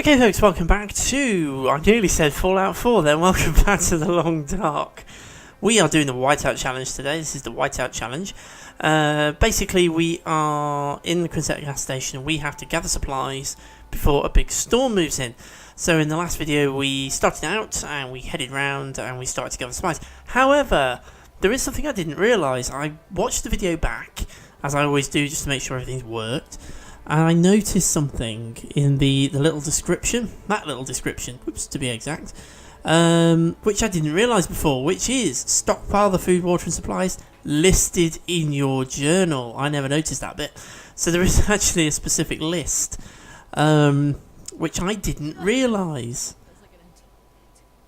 Okay folks, welcome back to, I nearly said Fallout 4 then, welcome back to the Long Dark. We are doing the Whiteout challenge today. This is the Whiteout challenge. Basically we are in the Quintet gas station. We have to gather supplies before a big storm moves in. So in the last video we started out and we headed round and we started to gather supplies. However, there is something I didn't realise. I watched the video back, as I always do, just to make sure everything's worked. And I noticed something in the little description, that little description, oops, to be exact, which I didn't realise before, which is stockpile the food, water and supplies listed in your journal. I never noticed that bit. So there is actually a specific list, which I didn't realise.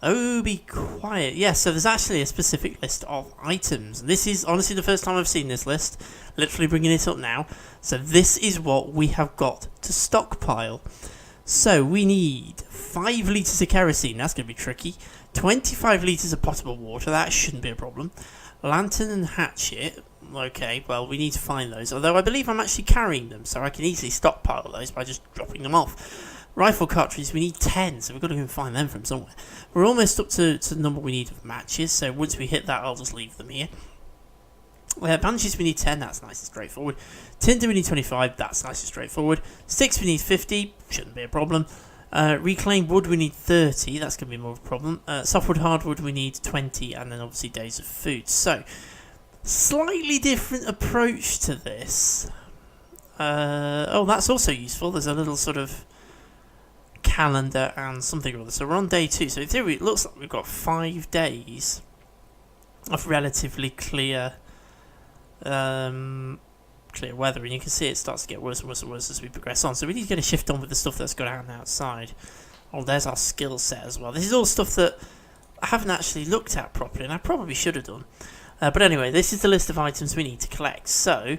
Oh, be quiet. Yeah, so there's actually a specific list of items. This is honestly the first time I've seen this list. Literally bringing it up now. So this is what we have got to stockpile. So we need 5 litres of kerosene. That's going to be tricky. 25 litres of potable water. That shouldn't be a problem. Lantern and hatchet. Okay, well, we need to find those. Although I believe I'm actually carrying them, so I can easily stockpile those by just dropping them off. Rifle cartridges, we need 10, so we've got to go and find them from somewhere. We're almost up to the number we need of matches, so once we hit that, I'll just leave them here. Bandages, we need 10, that's nice and straightforward. Tinder, we need 25, that's nice and straightforward. Sticks, we need 50, shouldn't be a problem. Reclaimed wood, we need 30, that's going to be more of a problem. Softwood, hardwood, we need 20, and then obviously days of food. So, slightly different approach to this. Oh, that's also useful, there's a little sort of calendar and something or other. So we're on day 2. So in theory it looks like we've got 5 days of relatively clear weather, and you can see it starts to get worse and worse and worse as we progress on. So we need to get a shift on with the stuff that's got out and outside. Oh, there's our skill set as well. This is all stuff that I haven't actually looked at properly, and I probably should have done. But anyway, this is the list of items we need to collect. So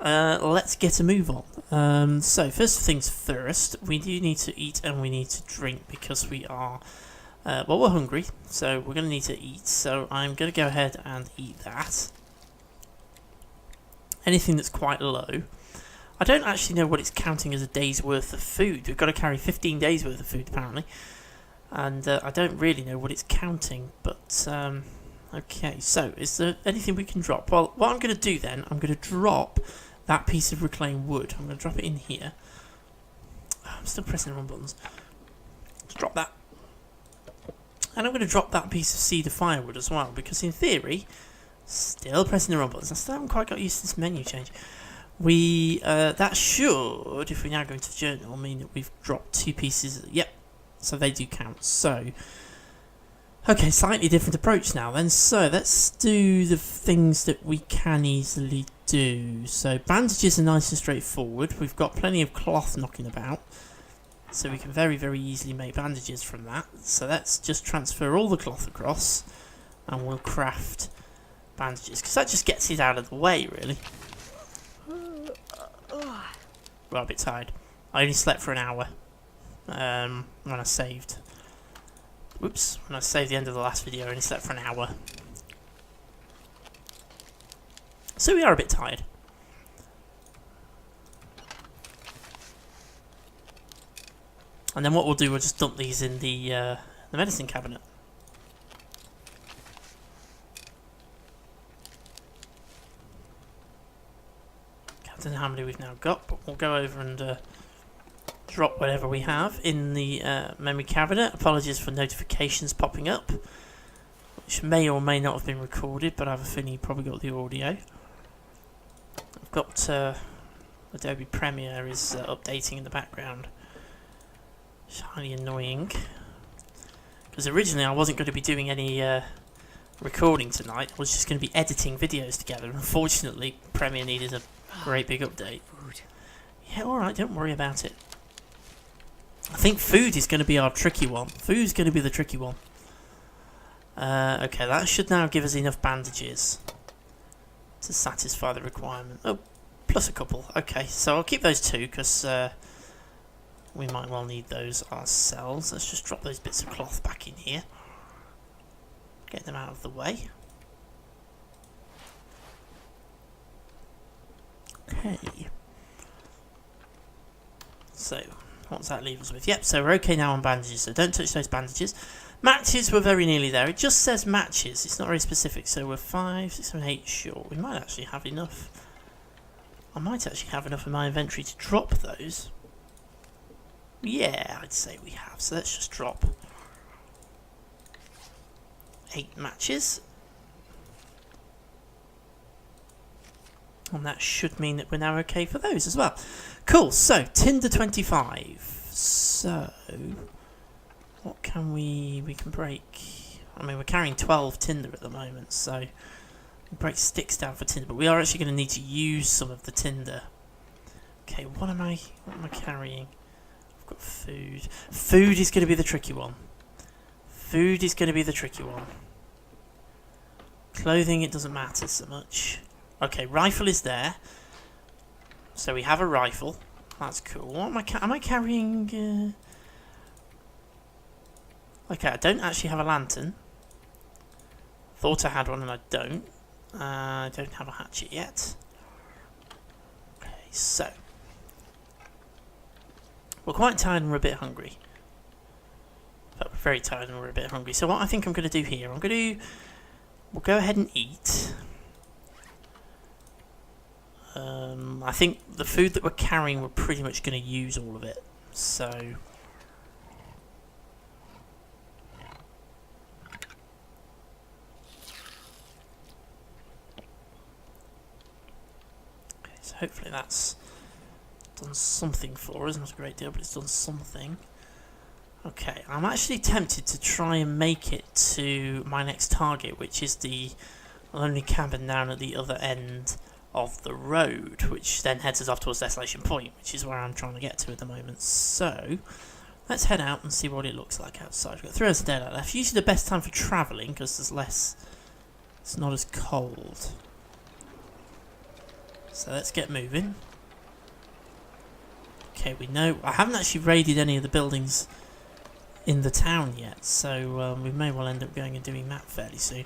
let's get a move on. So first things first, we do need to eat and we need to drink because we are, well, we're hungry, so we're going to need to eat. So I'm going to go ahead and eat that. Anything that's quite low. I don't actually know what it's counting as a day's worth of food. We've got to carry 15 days worth of food apparently. And I don't really know what it's counting, but okay, so is there anything we can drop? Well, what I'm going to do then, I'm going to drop that piece of reclaimed wood. I'm going to drop it in here. I'm still pressing the wrong buttons. Let's drop that. And I'm going to drop that piece of cedar firewood as well, because in theory, still pressing the wrong buttons. I still haven't quite got used to this menu change. That should, if we now go into the journal, mean that we've dropped 2 pieces. Yep, so they do count. So, okay, slightly different approach now then. So let's do the things that we can easily do. So bandages are nice and straightforward. We've got plenty of cloth knocking about, so we can very, very easily make bandages from that. So let's just transfer all the cloth across and we'll craft bandages, because that just gets it out of the way, really. Well, a bit tired. I only slept for an hour when I saved. Whoops, when I saved the end of the last video, I only slept for an hour. So we are a bit tired. And then what we'll do, we'll just dump these in the medicine cabinet. I don't know how many we've now got, but we'll go over and drop whatever we have in the memory cabinet. Apologies for notifications popping up, which may or may not have been recorded, but I have a feeling you probably got the audio. I've got Adobe Premiere is updating in the background. It's highly annoying, because originally I wasn't going to be doing any recording tonight. I was just going to be editing videos together. Unfortunately, Premiere needed a great big update. Yeah, alright, don't worry about it. I think food is going to be our tricky one. Food's going to be the tricky one. Okay, that should now give us enough bandages to satisfy the requirement. Oh, plus a couple. Okay, so I'll keep those 2 because we might well need those ourselves. Let's just drop those bits of cloth back in here. Get them out of the way. Okay. So, What does that leave us with? Yep, so we're okay now on bandages, so don't touch those bandages. Matches, we're very nearly there. It just says matches, it's not very specific, so we're 5, 6, 7, 8 short. We might actually have enough. I might actually have enough in my inventory to drop those. Yeah, I'd say we have, so let's just drop 8 matches. And that should mean that we're now okay for those as well. Cool, so tinder 25. So, what can we can break? I mean, we're carrying 12 tinder at the moment, so we break sticks down for tinder, but we are actually going to need to use some of the tinder. Okay, what am I carrying? I've got food. Food is going to be the tricky one. Food is going to be the tricky one. Clothing, it doesn't matter so much. Okay, rifle is there. So we have a rifle. That's cool. What am I carrying? Okay, I don't actually have a lantern. Thought I had one and I don't. I don't have a hatchet yet. Okay, so we're quite tired and we're a bit hungry. But we're very tired and we're a bit hungry. So what I think I'm going to do here, we'll go ahead and eat. I think the food that we're carrying, we're pretty much going to use all of it. So hopefully that's done something for us. Not a great deal, but it's done something. Okay, I'm actually tempted to try and make it to my next target, which is the lonely cabin down at the other end of the road, which then heads us off towards Desolation Point, which is where I'm trying to get to at the moment. So let's head out and see what it looks like outside. We've got 3 hours of daylight left. Usually the best time for travelling because there's less, it's not as cold. So let's get moving. Okay, we know I haven't actually raided any of the buildings in the town yet, so we may well end up going and doing that fairly soon.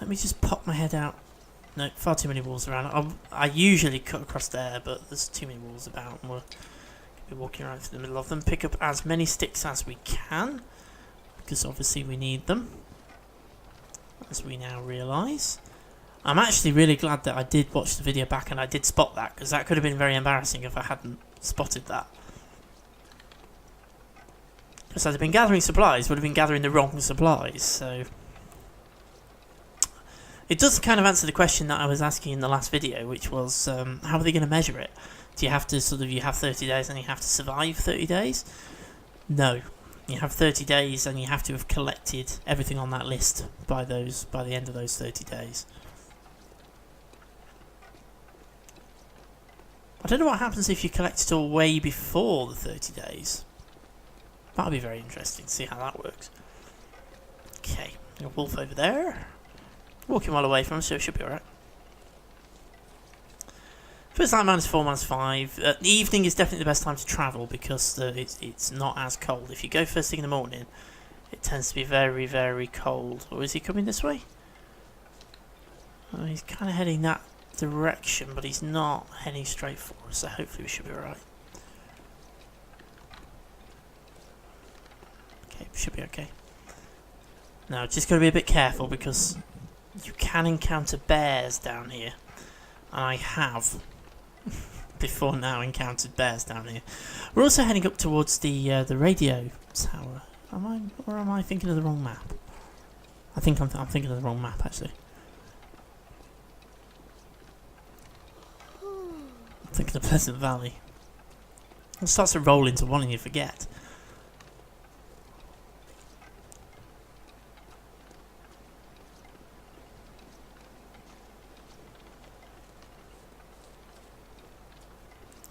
Let me just pop my head out. No, far too many walls around. I usually cut across there, but there's too many walls about, and we'll be walking around through the middle of them. Pick up as many sticks as we can, because obviously we need them, as we now realise. I'm actually really glad that I did watch the video back and I did spot that, because that could have been very embarrassing if I hadn't spotted that. Because I'd have been gathering supplies, would have been gathering the wrong supplies, so it does kind of answer the question that I was asking in the last video, which was, how are they going to measure it? Do you have to you have 30 days and you have to survive 30 days? No. You have 30 days and you have to have collected everything on that list by the end of those 30 days. I don't know what happens if you collect it all way before the 30 days. That'll be very interesting to see how that works. Okay, a wolf over there. Walking well away from us, so it should be alright. First light -4, -5. The evening is definitely the best time to travel because it's not as cold. If you go first thing in the morning, it tends to be very, very cold. Or is he coming this way? Oh, he's kind of heading that direction, but he's not heading straight for us, so hopefully we should be alright. Okay, should be okay. Now, just got to be a bit careful because you can encounter bears down here, and I have before now encountered bears down here. We're also heading up towards the radio tower. Am I thinking of the wrong map? I think I'm thinking of the wrong map actually. I'm thinking of Pleasant Valley. It starts to roll into one and you forget.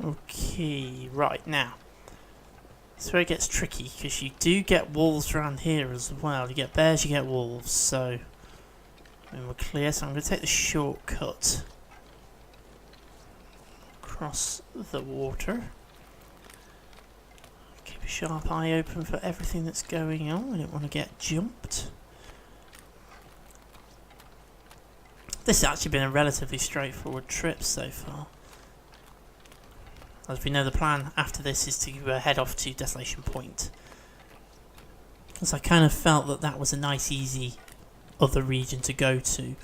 Okay, right now. That's where it gets tricky because you do get wolves around here as well. You get bears, you get wolves, so we're clear. So I'm going to take the shortcut across the water. Keep a sharp eye open for everything that's going on. I don't want to get jumped. This has actually been a relatively straightforward trip so far. As we know, the plan after this is to head off to Desolation Point. Because I kind of felt that that was a nice, easy other region to go to.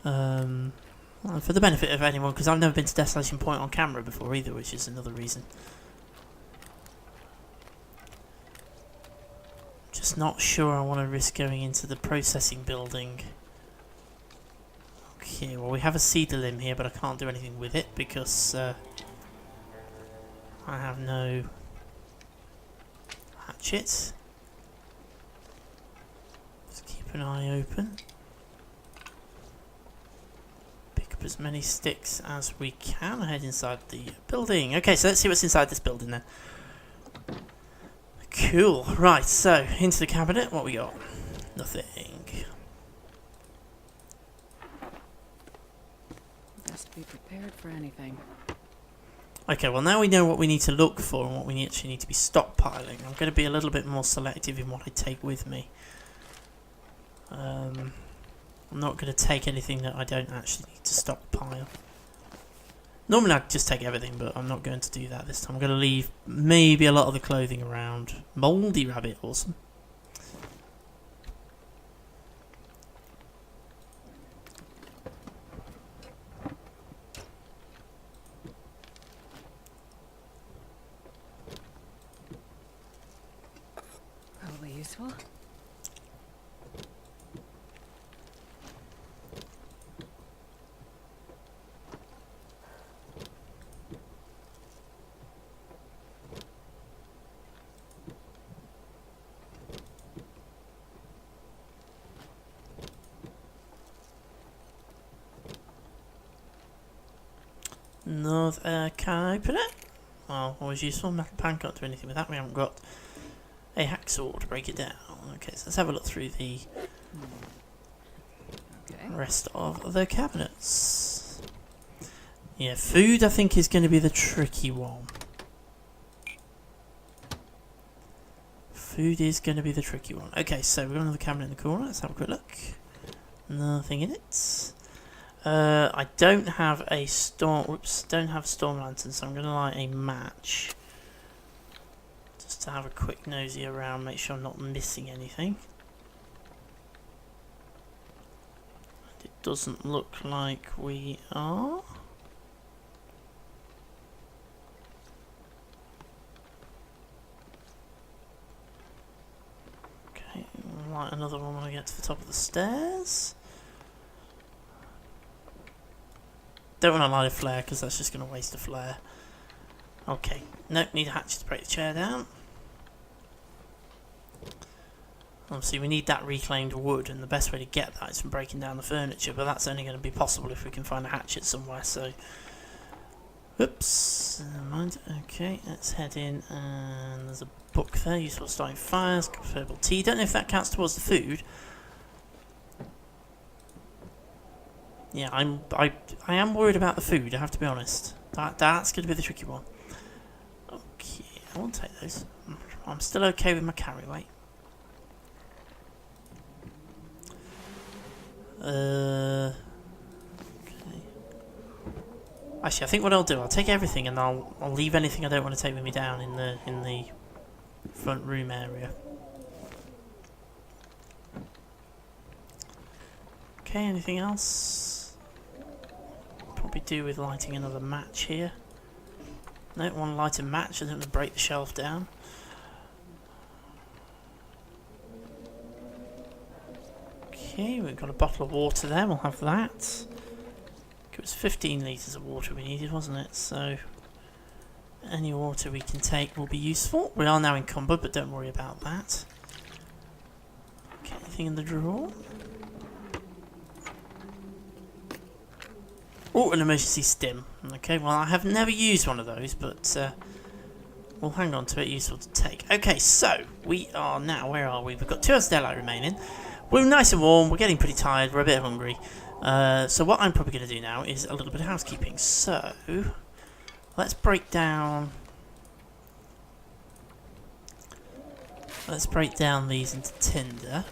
For the benefit of anyone, because I've never been to Desolation Point on camera before either, which is another reason. Just not sure I want to risk going into the processing building. Okay, well we have a cedar limb here, but I can't do anything with it because I have no hatchet. Just keep an eye open. Pick up as many sticks as we can. Head inside the building. Okay, so let's see what's inside this building then. Cool. Right, so into the cabinet. What we got? Nothing. Best be prepared for anything. Okay, well now we know what we need to look for and what we actually need to be stockpiling. I'm going to be a little bit more selective in what I take with me. I'm not going to take anything that I don't actually need to stockpile. Normally I'd just take everything, but I'm not going to do that this time. I'm going to leave maybe a lot of the clothing around. Mouldy rabbit, awesome. Probably useful. No, can I open it? Well, always useful. Metal pan, can't do anything with that. We haven't got a hacksaw to break it down. Okay, so let's have a look through the rest of the cabinets. Yeah, food I think is going to be the tricky one. Food is going to be the tricky one. Okay, so we've got another cabinet in the corner. Let's have a quick look. Nothing in it. I don't have a storm lantern, so I'm going to light a match. Just to have a quick nosy around, make sure I'm not missing anything. And it doesn't look like we are. Okay, we'll light another one when I get to the top of the stairs. Don't want to light a flare because that's just going to waste a flare. Okay, nope, need a hatchet to break the chair down. Obviously we need that reclaimed wood, and the best way to get that is from breaking down the furniture, but that's only going to be possible if we can find a hatchet somewhere, so... Oops, never mind. Okay, let's head in, and there's a book there, useful starting fires, herbal tea. Don't know if that counts towards the food. Yeah, I am worried about the food, I have to be honest. That's going to be the tricky one. Okay, I won't take those. I'm still okay with my carry weight. Okay. Actually, I think what I'll do, I'll take everything and I'll leave anything I don't want to take with me down in the front room area. Okay, anything else? Probably do with lighting another match here. No, want to light a match, I don't want to break the shelf down. Okay, we've got a bottle of water there, we'll have that. It was 15 litres of water we needed, wasn't it? So, any water we can take will be useful. We are now encumbered, but don't worry about that. Okay, anything in the drawer? Oh, an emergency stim. Okay, well I have never used one of those, but we'll hang on to it, useful to take. Okay, so we are now, where are we? We've got 2 hours of daylight remaining. We're nice and warm, we're getting pretty tired, we're a bit hungry. So what I'm probably going to do now is a little bit of housekeeping. So, let's break down these into tinder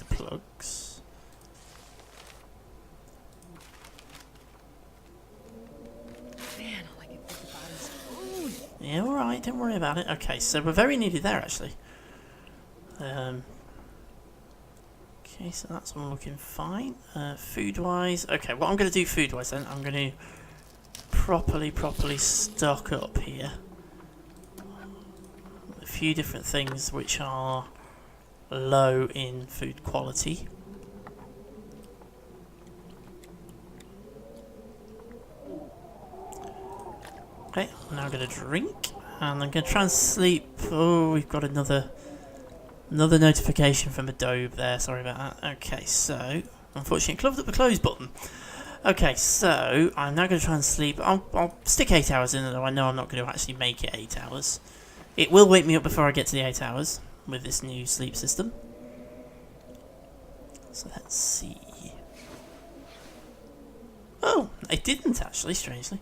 plugs. alright, don't worry about it. Okay, so we're very nearly there actually. Okay, so that's all looking fine. Food-wise, okay, what I'm going to do food-wise then, I'm going to properly stock up here. A few different things which are low in food quality. Okay, I'm now going to drink, and I'm going to try and sleep. Oh, we've got another notification from Adobe there. Sorry about that. Okay, so unfortunately, I closed up the close button. Okay, so I'm now going to try and sleep. I'll stick 8 hours in, though I know I'm not going to actually make it 8 hours. It will wake me up before I get to the 8 hours with this new sleep system. So let's see. Oh, it didn't actually, strangely.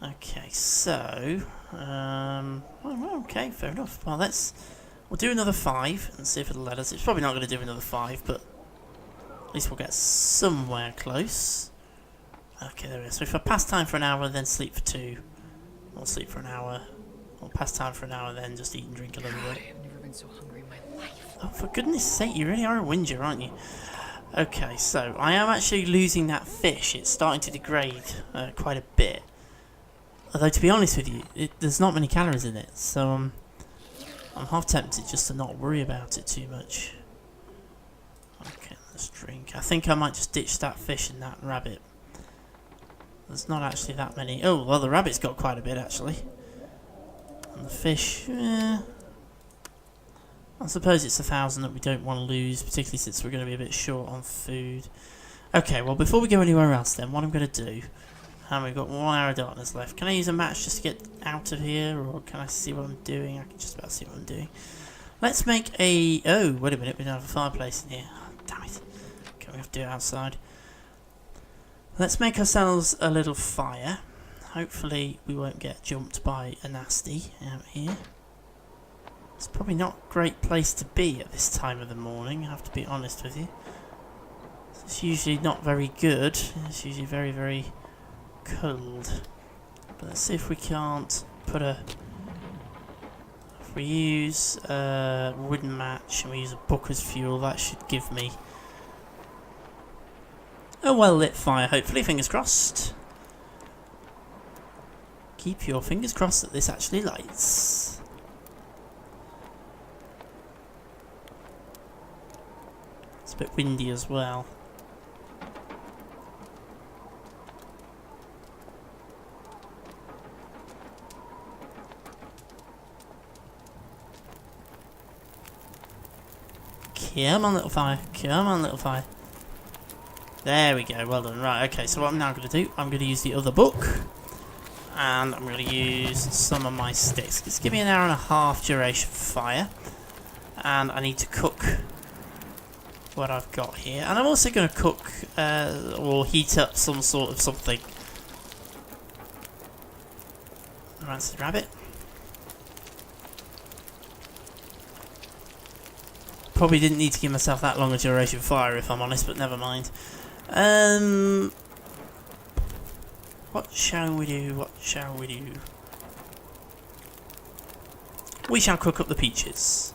Okay, so okay, fair enough. Well, we'll do another 5 and see if it'll let us. It's probably not going to do another 5, but at least we'll get somewhere close. Okay, there we go. So if I pass time for an hour, then sleep for 2, or sleep for an hour, or pass time for an hour, then just eat and drink a little bit. I've never been so hungry in my life. Oh, for goodness sake, you really are a whinger, aren't you? Okay, so I am actually losing that fish. It's starting to degrade quite a bit. Although, to be honest with you, there's not many calories in it, so I'm half tempted just to not worry about it too much. Okay, let's drink. I think I might just ditch that fish and that rabbit. There's not actually that many. Oh, well, the rabbit's got quite a bit, actually. And the fish, I suppose it's 1,000 that we don't want to lose, particularly since we're going to be a bit short on food. Okay, well, before we go anywhere else then, what I'm going to do, and we've got 1 hour of darkness left. Can I use a match just to get out of here, or can I see what I'm doing? I can just about see what I'm doing. Let's make a... Oh, wait a minute, we don't have a fireplace in here. Oh, damn it. Okay, we have to do it outside. Let's make ourselves a little fire. Hopefully we won't get jumped by a nasty out here. It's probably not a great place to be at this time of the morning, I have to be honest with you. It's usually not very good. It's usually very, very cold. But let's see if we can't put a... If we use a wooden match and we use a book as fuel, that should give me a well-lit fire, hopefully. Fingers crossed. Keep your fingers crossed that this actually lights. It's a bit windy as well. Come on, little fire. Come on, little fire. There we go. Well done. Right, okay. So what I'm now going to do, I'm going to use the other book. And I'm going to use some of my sticks. It's giving me an hour and a half duration fire. And I need to cook what I've got here. And I'm also going to cook or heat up some sort of something. Rancid rabbit. Probably didn't need to give myself that long a duration fire, if I'm honest, but never mind. What shall we do? What shall we do? We shall cook up the peaches.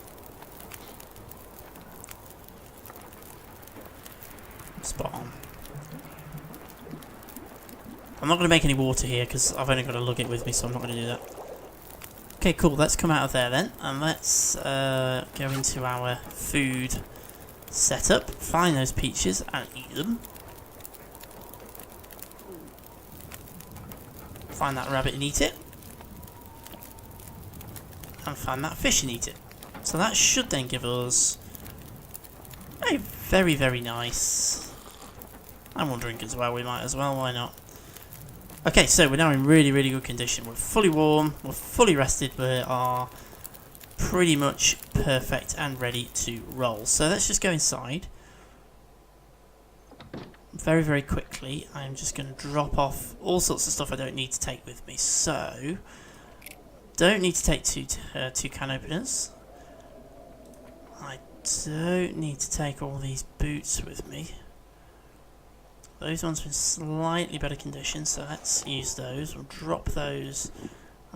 Spot on. I'm not going to make any water here because I've only got a lugget with me, so I'm not going to do that. Okay, cool. Let's come out of there then, and let's go into our food setup. Find those peaches and eat them. Find that rabbit and eat it. And find that fish and eat it. So that should then give us a very, very nice... And we'll drink as well, we might as well, why not? Okay, so we're now in really, really good condition. We're fully warm, we're fully rested, we are pretty much perfect and ready to roll. So let's just go inside. Very, very quickly, I'm just going to drop off all sorts of stuff I don't need to take with me. So, don't need to take two can openers. I don't need to take all these boots with me. Those ones are in slightly better condition, so let's use those. We'll drop those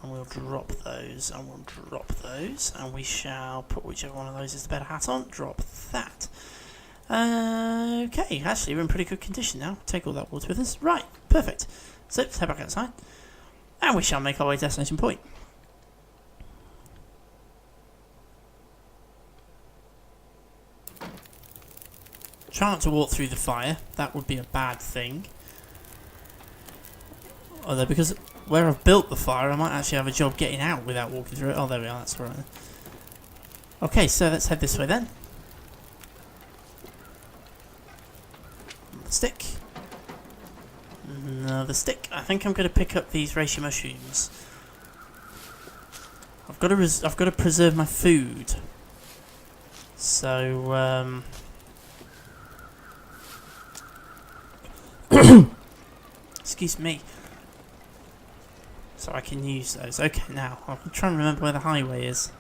And we'll drop those, and we'll drop those, and we shall put whichever one of those is the better hat on. Drop that. Okay, actually we're in pretty good condition now. Take all that water with us. Right, perfect. So let's head back outside, and we shall make our way to Desolation Point. Try not to walk through the fire. That would be a bad thing. Although, because where I've built the fire, I might actually have a job getting out without walking through it. Oh, there we are. That's all right. Okay, so let's head this way then. Another stick. Another stick. I think I'm going to pick up these reishi mushrooms. I've got to preserve my food. So excuse me. So I can use those. Okay, now I'm trying to remember where the highway is.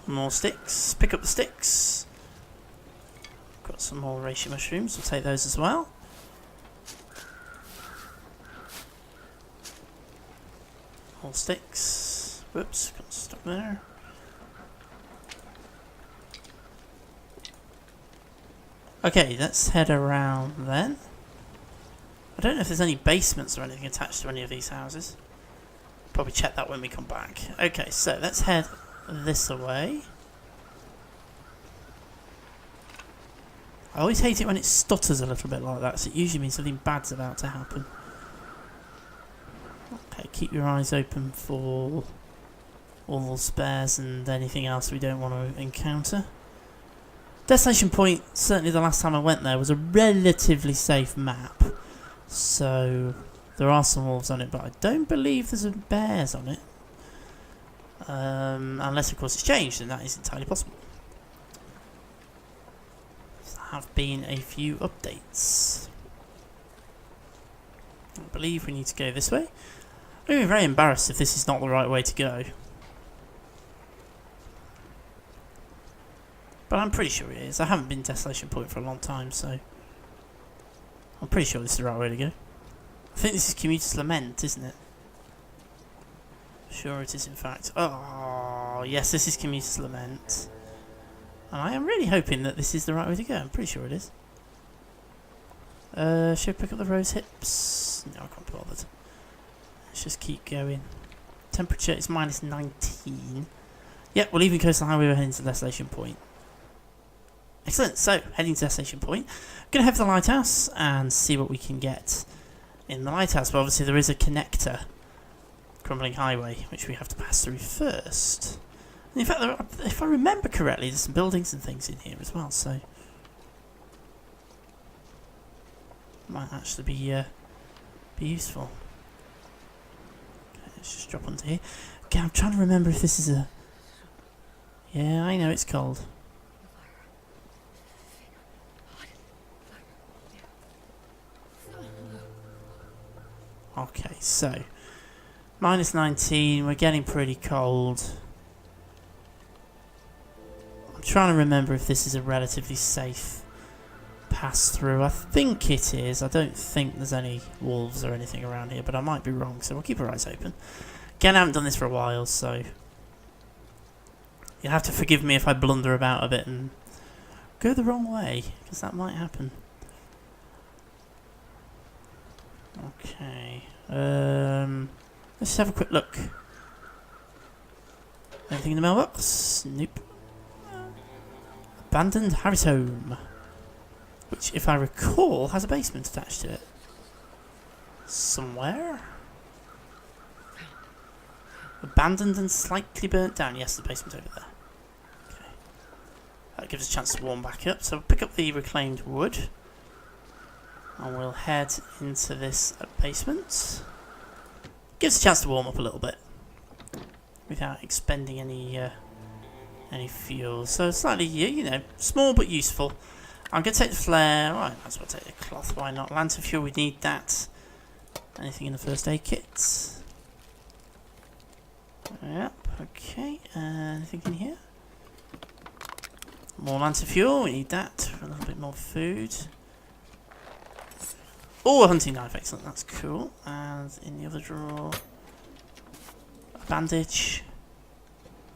More sticks. Pick up the sticks. Got some more reishi mushrooms. We'll take those as well. More sticks. Whoops, got stuck there. Okay, let's head around then. I don't know if there's any basements or anything attached to any of these houses. Probably check that when we come back. Okay, so let's head this way. I always hate it when it stutters a little bit like that, so it usually means something bad's about to happen. Okay, keep your eyes open for all the spares and anything else we don't want to encounter. Desolation Point, certainly the last time I went there, was a relatively safe map. So there are some wolves on it, but I don't believe there's bears on it. Unless, of course, it's changed, and that is entirely possible. There have been a few updates. I believe we need to go this way. I'm going to be very embarrassed if this is not the right way to go. But I'm pretty sure it is. I haven't been to Desolation Point for a long time, so I'm pretty sure this is the right way to go. I think this is Commuter's Lament, isn't it? Sure it is, in fact. Oh, yes, this is Commuter's Lament. And I am really hoping that this is the right way to go. I'm pretty sure it is. Should I pick up the rose hips? No, I can't be bothered. Let's just keep going. Temperature is minus 19. Yep, we're leaving Coastal Highway, we're heading to Desolation Point. Excellent, so heading to Desolation Point. Going to head for the lighthouse and see what we can get in the lighthouse. But obviously there is a connector, Crumbling Highway, which we have to pass through first. And in fact, if I remember correctly, there's some buildings and things in here as well, so might actually be useful. Okay, let's just drop onto here. Okay, I'm trying to remember if this is a... Yeah, I know it's cold. Okay, so minus 19, we're getting pretty cold. I'm trying to remember if this is a relatively safe pass through. I think it is. I don't think there's any wolves or anything around here, but I might be wrong, so we'll keep our eyes open. Again, I haven't done this for a while, so you'll have to forgive me if I blunder about a bit and go the wrong way, because that might happen. Okay, let's just have a quick look. Anything in the mailbox? Nope. Abandoned Harry's home, which, if I recall, has a basement attached to it. Somewhere? Abandoned and slightly burnt down. Yes, the basement over there. Okay. That gives us a chance to warm back up. So we'll pick up the reclaimed wood. And we'll head into this basement. Gives us a chance to warm up a little bit without expending any fuel. So slightly, you know, small but useful. I'm going to take the flare. Right, might as well take the cloth. Why not? Lantern fuel, we need that. Anything in the first aid kit? Yep, okay. Anything in here? More lantern fuel, we need that for a little bit more food. Oh, a hunting knife, excellent, that's cool. And in the other drawer, a bandage.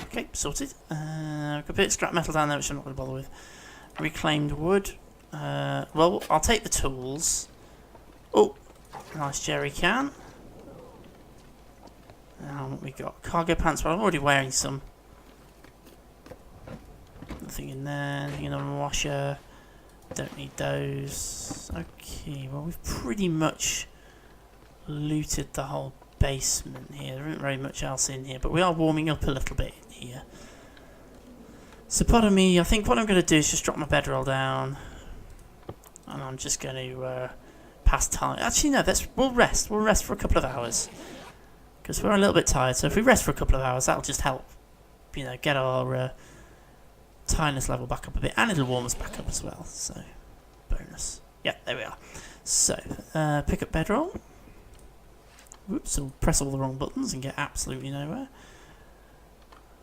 Okay, sorted. I've got a bit of scrap metal down there, which I'm not going to bother with. Reclaimed wood. Well, I'll take the tools. Oh, nice jerry can. And what we got? Cargo pants, but I'm already wearing some. Nothing in there, nothing in the washer. Don't need those. Okay, well we've pretty much looted the whole basement here. There isn't very much else in here, but we are warming up a little bit in here. So pardon me, I think what I'm going to do is just drop my bedroll down. And I'm just going to pass time. Actually no, we'll rest. We'll rest for a couple of hours. Because we're a little bit tired, so if we rest for a couple of hours, that'll just help, you know, get our tiredness level back up a bit, and it'll warm us back up as well, so bonus. Yeah, there we are. So, pick up bedroll. Whoops, so we'll press all the wrong buttons and get absolutely nowhere.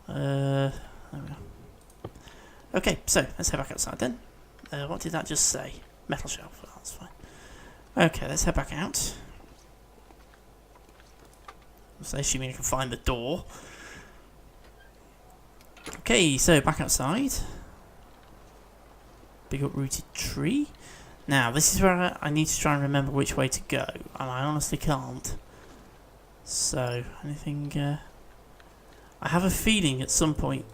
There we are. Okay, so let's head back outside then. What did that just say? Metal shelf, oh, that's fine. Okay, let's head back out. So assuming I can find the door. Okay, so back outside. Big uprooted tree. Now, this is where I need to try and remember which way to go, and I honestly can't. So, anything... I have a feeling at some point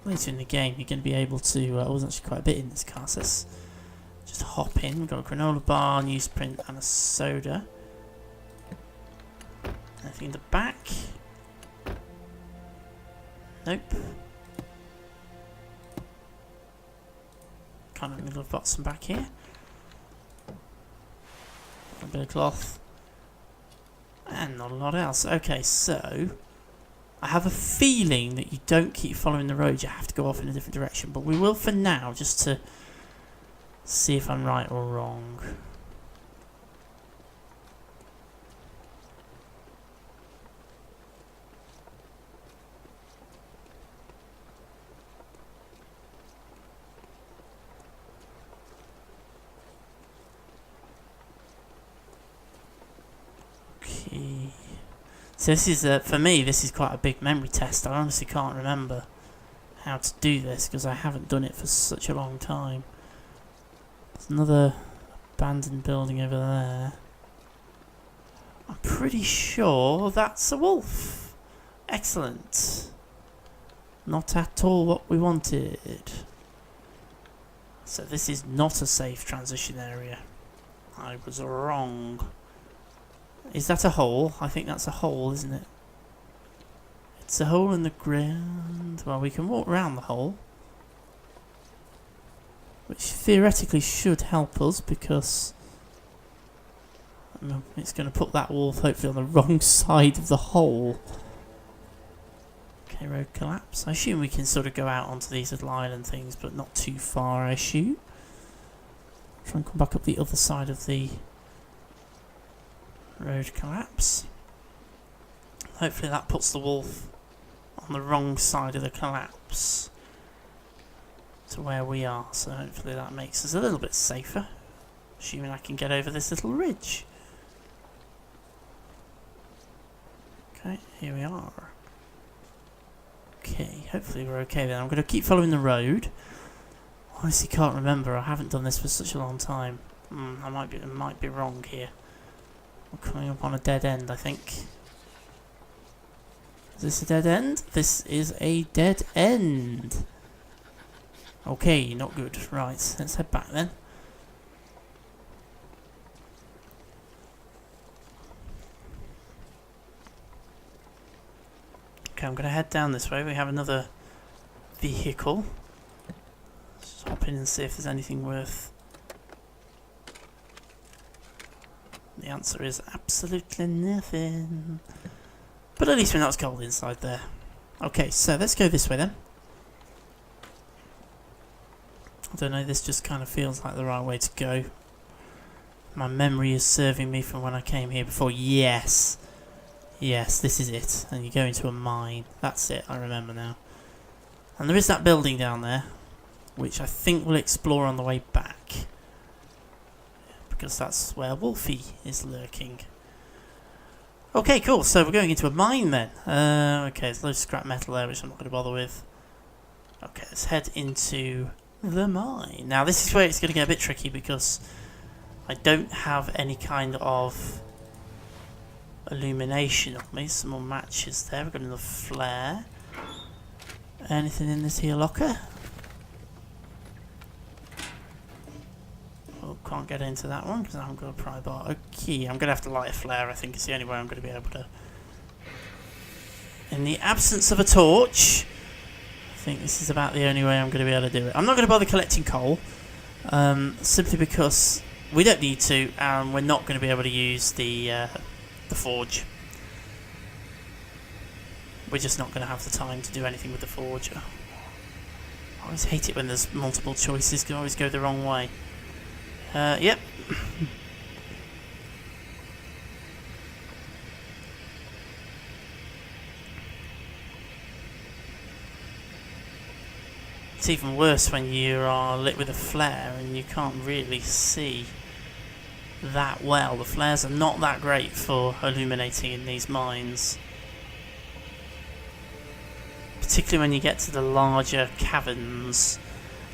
later in the game you're going to be able to... I was actually quite a bit in this car, so let's just hop in. We've got a granola bar, newsprint, and a soda. Anything in the back? Nope. Kind of middle of got some back here. A bit of cloth. And not a lot else. Okay, so I have a feeling that you don't keep following the road, you have to go off in a different direction. But we will for now, just to see if I'm right or wrong. So this is, for me, this is quite a big memory test. I honestly can't remember how to do this because I haven't done it for such a long time. There's another abandoned building over there. I'm pretty sure that's a wolf. Excellent. Not at all what we wanted. So this is not a safe transition area. I was wrong. Is that a hole? I think that's a hole, isn't it? It's a hole in the ground. Well, we can walk around the hole, which theoretically should help us because it's going to put that wolf hopefully on the wrong side of the hole. Okay, road collapse. I assume we can sort of go out onto these little island things, but not too far, I assume. Try and come back up the other side of the road collapse. Hopefully that puts the wolf on the wrong side of the collapse to where we are, so hopefully that makes us a little bit safer, assuming I can get over this little ridge. Okay, here we are. Okay, hopefully we're okay then. I'm going to keep following the road. Honestly can't remember, I haven't done this for such a long time. I might be wrong here. We're coming up on a dead end, I think. Is this a dead end? This is a dead end. Okay, not good. Right, let's head back then. Okay, I'm going to head down this way. We have another vehicle. Let's hop in and see if there's anything worth... The answer is absolutely nothing. But at least we're not as cold inside there. Okay, so let's go this way then. I don't know, this just kind of feels like the right way to go. My memory is serving me from when I came here before. Yes. Yes, this is it. And you go into a mine. That's it, I remember now. And there is that building down there, which I think we'll explore on the way back. because that's where Wolfie is lurking. Okay, cool. So we're going into a mine then. Okay, there's loads of scrap metal there, which I'm not going to bother with. Okay, let's head into the mine. Now, this is where it's going to get a bit tricky because I don't have any kind of illumination on me. Some more matches there. We've got another flare. Anything in this here locker? Oh, can't get into that one because I haven't got a pry bar. Okay, I'm going to have to light a flare. I think it's the only way I'm going to be able to. In the absence of a torch, I think this is about the only way I'm going to be able to do it. I'm not going to bother collecting coal, simply because we don't need to, and we're not going to be able to use the forge. We're just not going to have the time to do anything with the forge. I always hate it when there's multiple choices. Can always go the wrong way. Yep. It's even worse when you are lit with a flare and you can't really see that well. The flares are not that great for illuminating in these mines, particularly when you get to the larger caverns.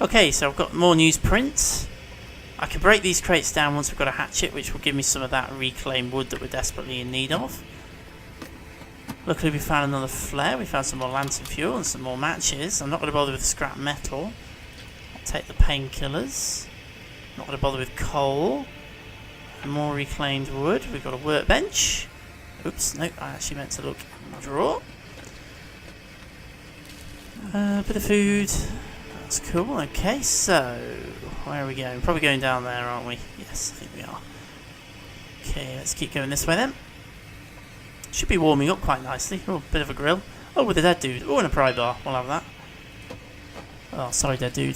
Okay, so I've got more newsprint. I can break these crates down once we've got a hatchet, which will give me some of that reclaimed wood that we're desperately in need of. Luckily we found another flare, we found some more lantern fuel and some more matches. I'm not going to bother with scrap metal. I'll take the painkillers. Not going to bother with coal. More reclaimed wood. We've got a workbench. Oops, no, I actually meant to look in my drawer. A bit of food. That's cool. Okay, so where are we going? Probably going down there, aren't we? Yes, I think we are. Okay, let's keep going this way then. Should be warming up quite nicely. Oh, bit of a grill. Oh, with a dead dude. Oh, and a pry bar. We'll have that. Oh, sorry, dead dude.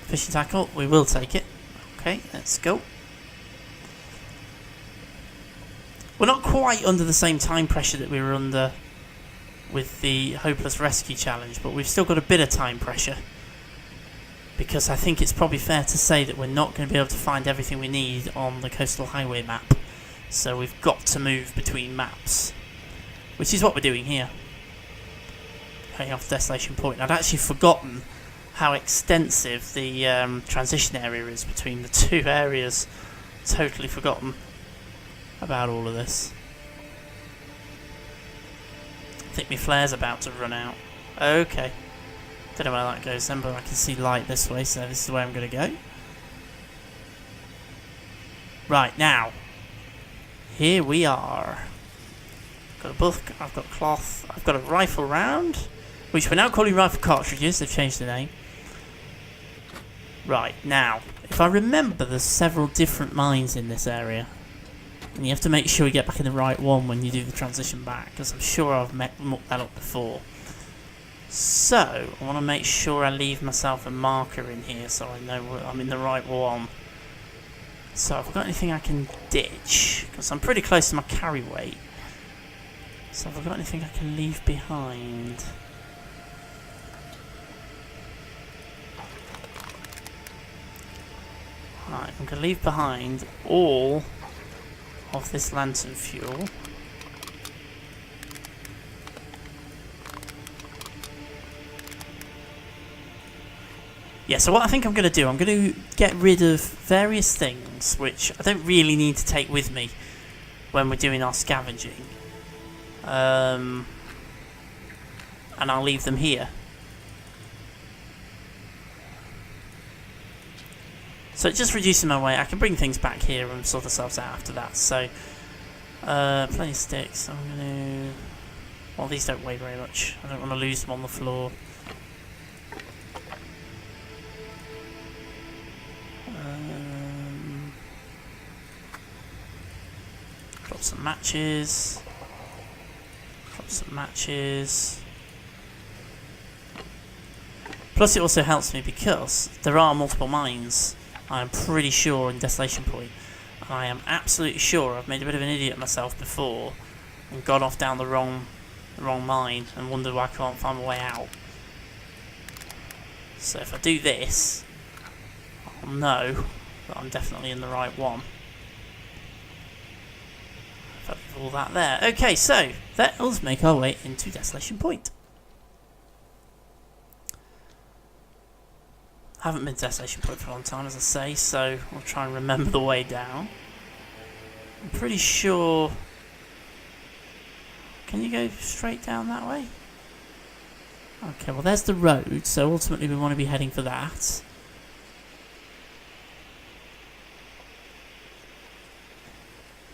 Fishing tackle. We will take it. Okay, let's go. We're not quite under the same time pressure that we were under with the Hopeless Rescue Challenge, but we've still got a bit of time pressure. Because I think it's probably fair to say that we're not going to be able to find everything we need on the Coastal Highway map. So we've got to move between maps, which is what we're doing here. Heading off Desolation Point. I'd actually forgotten how extensive the transition area is between the two areas. Totally forgotten about all of this. I think my flare's about to run out. Okay. Don't know where that goes then, but I can see light this way, so this is where I'm going to go. Right, now. Here we are. Got a book, I've got cloth, I've got a rifle round, which we're now calling rifle cartridges, they've changed the name. Right, now, if I remember, there's several different mines in this area. And you have to make sure you get back in the right one when you do the transition back, because I'm sure I've mucked that up before. So, I want to make sure I leave myself a marker in here so I know I'm in the right one. So, have I got anything I can ditch? Because I'm pretty close to my carry weight. So, have I got anything I can leave behind? Right, I'm going to leave behind all of this lantern fuel. Yeah, so what I think I'm going to do, I'm going to get rid of various things which I don't really need to take with me when we're doing our scavenging. And I'll leave them here. So it's just reducing my weight. I can bring things back here and sort ourselves out after that. So, plenty of sticks. I'm going to... Well, these don't weigh very much. I don't want to lose them on the floor. Drop some matches. Drop some matches. Plus it also helps me because there are multiple mines, I'm pretty sure, in Desolation Point. And I am absolutely sure I've made a bit of an idiot of myself before and gone off down the wrong mine and wondered why I can't find my way out. So if I do this, I'll know that I'm definitely in the right one. If I do all that there. Okay, so let us make our way into Desolation Point. I haven't been to Desolation Point for a long time, as I say, so I'll try and remember the way down. I'm pretty sure... Can you go straight down that way? Okay, well there's the road, so ultimately we want to be heading for that.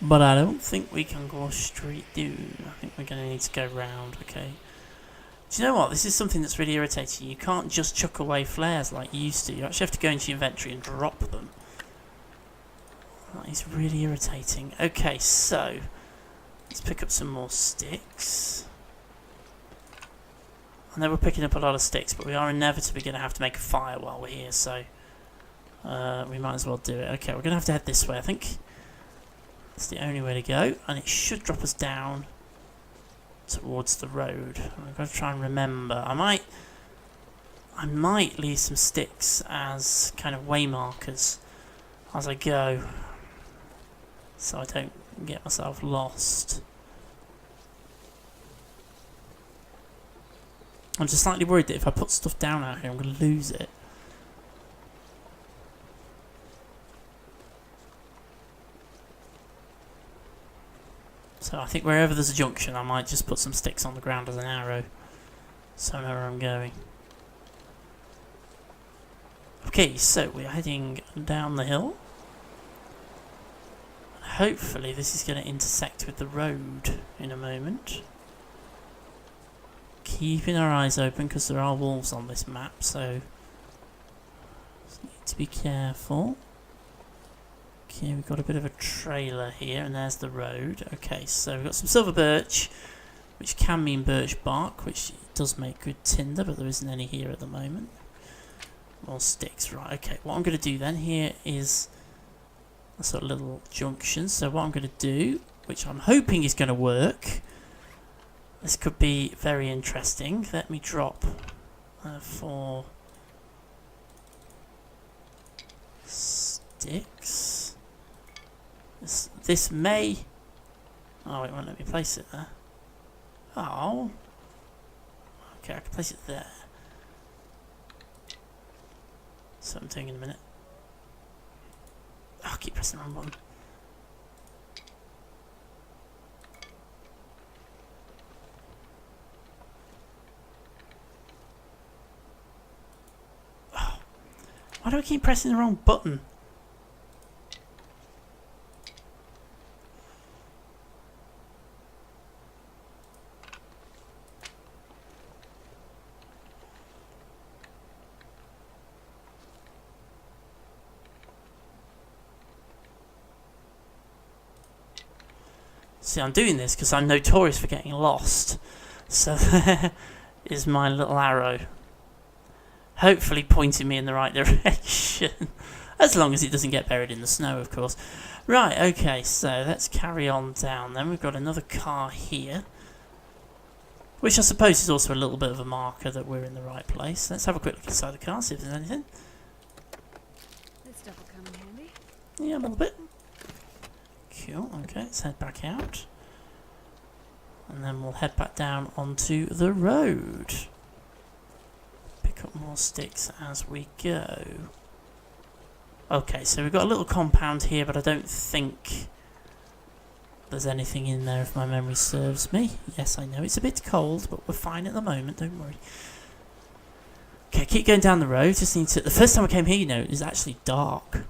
But I don't think we can go straight down. I think we're going to need to go round, okay. Do you know what? This is something that's really irritating. You can't just chuck away flares like you used to. You actually have to go into your inventory and drop them. That is really irritating. Okay, so let's pick up some more sticks. I know we're picking up a lot of sticks, but we are inevitably going to have to make a fire while we're here, so we might as well do it. Okay, we're going to have to head this way, I think. It's the only way to go, and it should drop us down towards the road. I've got to try and remember. I might leave some sticks as kind of way markers as I go, so I don't get myself lost. I'm just slightly worried that if I put stuff down out here, I'm going to lose it. So I think wherever there's a junction, I might just put some sticks on the ground as an arrow, so I know where I'm going. Okay, so we're heading down the hill. Hopefully this is going to intersect with the road in a moment. Keeping our eyes open because there are wolves on this map, so just need to be careful. Okay, we've got a bit of a trailer here, and there's the road. Okay, so we've got some silver birch, which can mean birch bark, which does make good tinder, but there isn't any here at the moment. More sticks, right, okay. What I'm going to do then here is a sort of little junction. So what I'm going to do, which I'm hoping is going to work, this could be very interesting. Let me drop 4 sticks. This may... Oh, it won't let me place it there. Oh. Okay, I can place it there. So I'm doing in a minute. Oh, I keep pressing the wrong button. Oh. Why do I keep pressing the wrong button? See, I'm doing this because I'm notorious for getting lost. So there is my little arrow. Hopefully pointing me in the right direction. As long as it doesn't get buried in the snow, of course. Right, okay, so let's carry on down then. We've got another car here, which I suppose is also a little bit of a marker that we're in the right place. Let's have a quick look inside the car, see if there's anything. This stuff will come in handy. Yeah, a little bit. Cool, okay, let's head back out. And then we'll head back down onto the road. Pick up more sticks as we go. Okay, so we've got a little compound here, but I don't think there's anything in there if my memory serves me. Yes, I know it's a bit cold, but we're fine at the moment, don't worry. Okay, keep going down the road. Just need to... The first time I came here, you know, it was actually dark.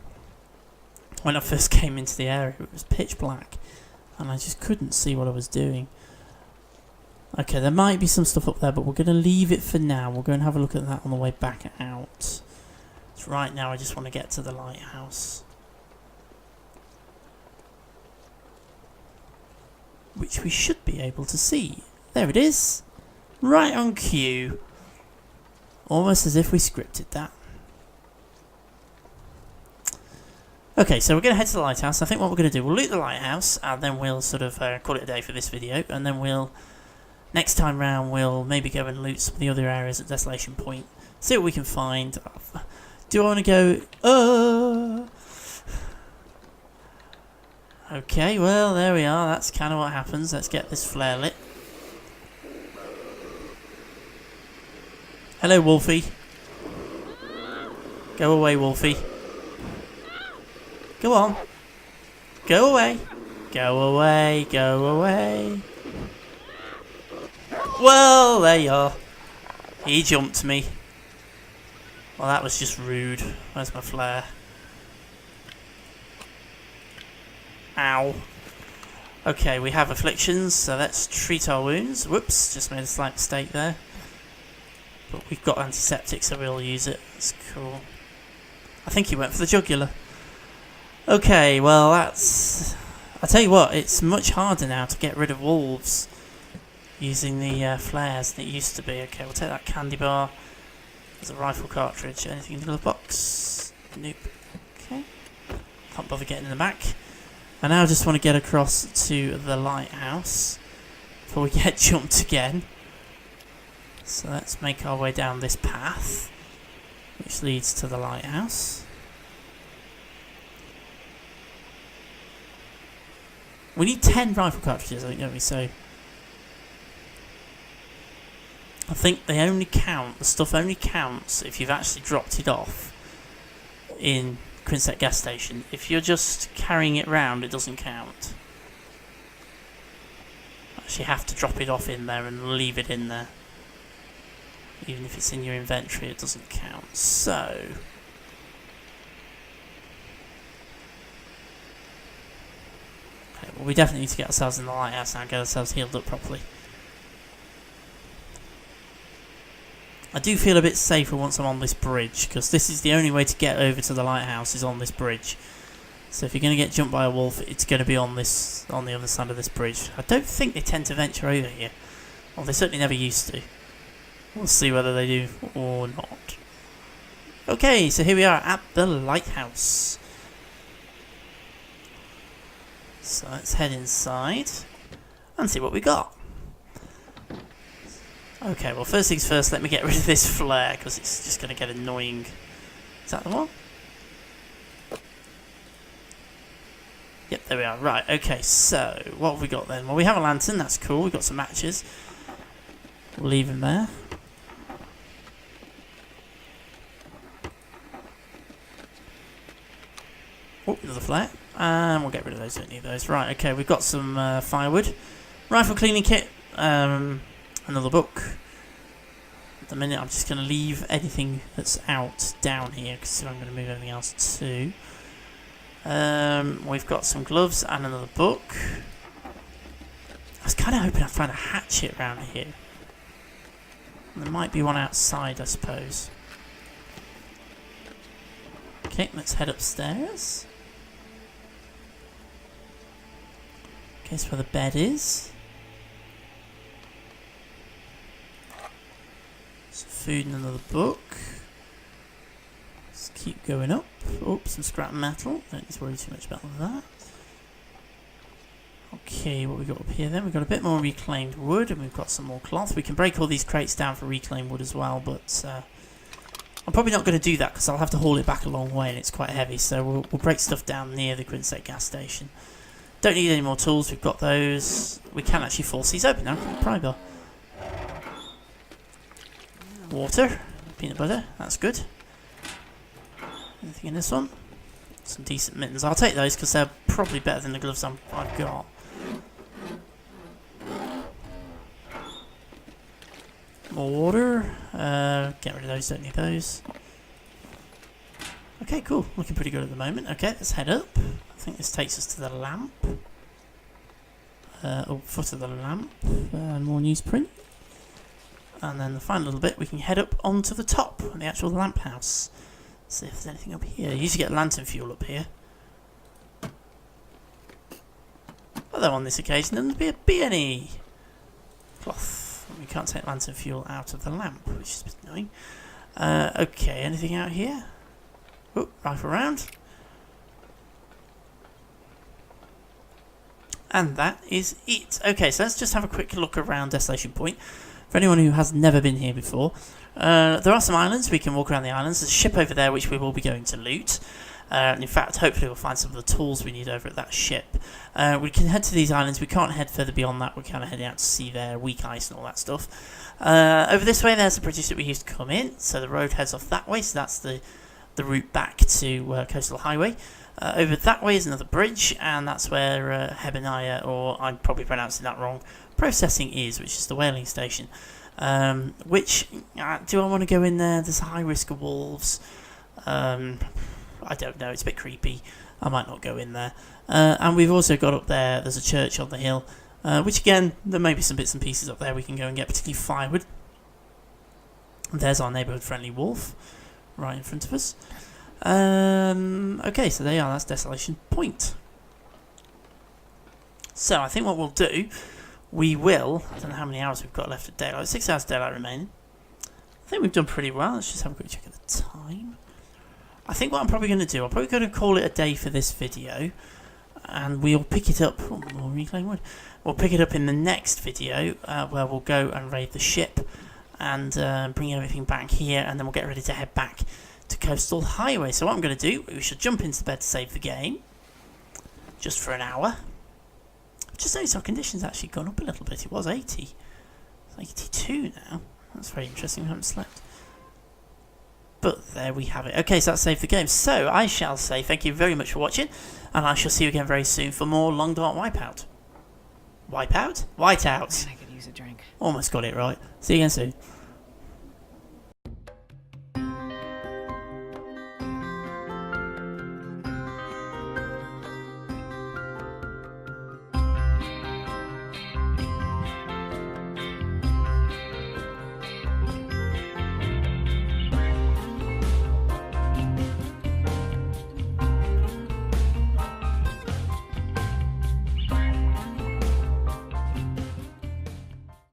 When I first came into the area, it was pitch black, and I just couldn't see what I was doing. Okay, there might be some stuff up there, but we're going to leave it for now. We'll go and have a look at that on the way back out. So right now, I just want to get to the lighthouse, which we should be able to see. There it is, right on cue. Almost as if we scripted that. Okay, so we're going to head to the lighthouse. I think what we're going to do, we'll loot the lighthouse, and then we'll sort of call it a day for this video, and then we'll, next time round, we'll maybe go and loot some of the other areas at Desolation Point, See what we can find. Do I want to go? Okay, well, there we are. That's kind of what happens. Let's get this flare lit. Hello, Wolfie. Go away, Wolfie. Go on. Go away. Go away. Go away. Well, there you are. He jumped me. Well, that was just rude. Where's my flare? Ow. Okay, we have afflictions, so let's treat our wounds. Whoops, just made a slight mistake there. But we've got antiseptic, so we'll use it. That's cool. I think he went for the jugular. Okay, well that's... I tell you what, it's much harder now to get rid of wolves using the flares than it used to be. Okay, we'll take that candy bar. There's a rifle cartridge. Anything in the glove box? Nope. Okay. Can't bother getting in the back. I now just want to get across to the lighthouse before we get jumped again. So let's make our way down this path, which leads to the lighthouse. We need 10 rifle cartridges, I think, don't we? So I think they only count, the stuff only counts if you've actually dropped it off in Quinset gas station. If you're just carrying it round, it doesn't count. You actually have to drop it off in there and leave it in there. Even if it's in your inventory, it doesn't count. So okay, well, we definitely need to get ourselves in the lighthouse now and get ourselves healed up properly. I do feel a bit safer once I'm on this bridge, because this is the only way to get over to the lighthouse is on this bridge. So if you're going to get jumped by a wolf, it's going to be on the other side of this bridge. I don't think they tend to venture over here. Well, they certainly never used to. We'll see whether they do or not. Okay, so here we are at the lighthouse. So let's head inside and see what we got. Okay, well, first things first, let me get rid of this flare, because it's just going to get annoying. Is that the one? Yep, there we are. Right, okay, so what have we got then? Well, we have a lantern, that's cool. We've got some matches. We'll leave them there. Oh, another flare. And we'll get rid of those, don't need those. Right, okay, we've got some firewood. Rifle cleaning kit. Another book. At the minute, I'm just going to leave anything that's out down here, because I'm going to move everything else too. We've got some gloves and another book. I was kind of hoping I'd find a hatchet around here. There might be one outside, I suppose. Okay, let's head upstairs. Okay, so where the bed is. Some food and another book. Let's keep going up. Oh, some scrap metal. Don't need to worry too much about that. Okay, what we got up here then? We've got a bit more reclaimed wood, and we've got some more cloth. We can break all these crates down for reclaimed wood as well, but I'm probably not going to do that because I'll have to haul it back a long way and it's quite heavy. So we'll break stuff down near the Quinset gas station. Don't need any more tools. We've got those. We can actually force these open now. Pry bar. Water, peanut butter. That's good. Anything in this one? Some decent mittens. I'll take those because they're probably better than the gloves I've got. More water. Get rid of those, don't need those. Okay, cool. Looking pretty good at the moment. Okay, let's head up. I think this takes us to the lamp. Foot of the lamp. More newsprint. And then the final little bit, we can head up onto the top of the actual lamp house. See if there's anything up here. You usually get lantern fuel up here. Although on this occasion, there doesn't be any cloth. We can't take lantern fuel out of the lamp, which is a bit annoying. Okay, anything out here? Oh, rifle round. And that is it. Okay, so let's just have a quick look around Desolation Point. for anyone who has never been here before, there are some islands. We can walk around the islands. There's a ship over there which we will be going to loot. In fact, hopefully we'll find some of the tools we need over at that ship. We can head to these islands. We can't head further beyond that. We're kind of heading out to sea there, weak ice and all that stuff. Over this way, there's the British that we used to come in. So the road heads off that way. So that's the route back to Coastal Highway. Over that way is another bridge, and that's where Hebaniah, or I'm probably pronouncing that wrong, processing is, which is the whaling station. Which, do I want to go in there? There's a high risk of wolves. I don't know, it's a bit creepy. I might not go in there. And we've also got up there's a church on the hill, which again, there may be some bits and pieces up there we can go and get, particularly firewood. And there's our neighbourhood friendly wolf, right in front of us. Okay, so there you are, that's Desolation Point. So I think what we'll do, I don't know how many hours we've got left of daylight, 6 hours daylight remaining. I think we've done pretty well. Let's just have a quick check at the time. I think what I'm probably going to do, I'm probably going to call it a day for this video, and we'll pick it up. Oh, more reclaimed wood. We'll pick it up in the next video, where we'll go and raid the ship and bring everything back here, and then we'll get ready to head back to Coastal Highway. So what I'm going to do, we should jump into bed to save the game, just for an hour. Just noticed our conditions actually gone up a little bit. It was 80. It's 82 now. That's very interesting. We haven't slept. But there we have it. Okay, so that's saved the game. So I shall say thank you very much for watching, and I shall see you again very soon for more Long Dark Wipeout. Wipeout? Whiteout. Man, I could use a drink. Almost got it right. See you again soon.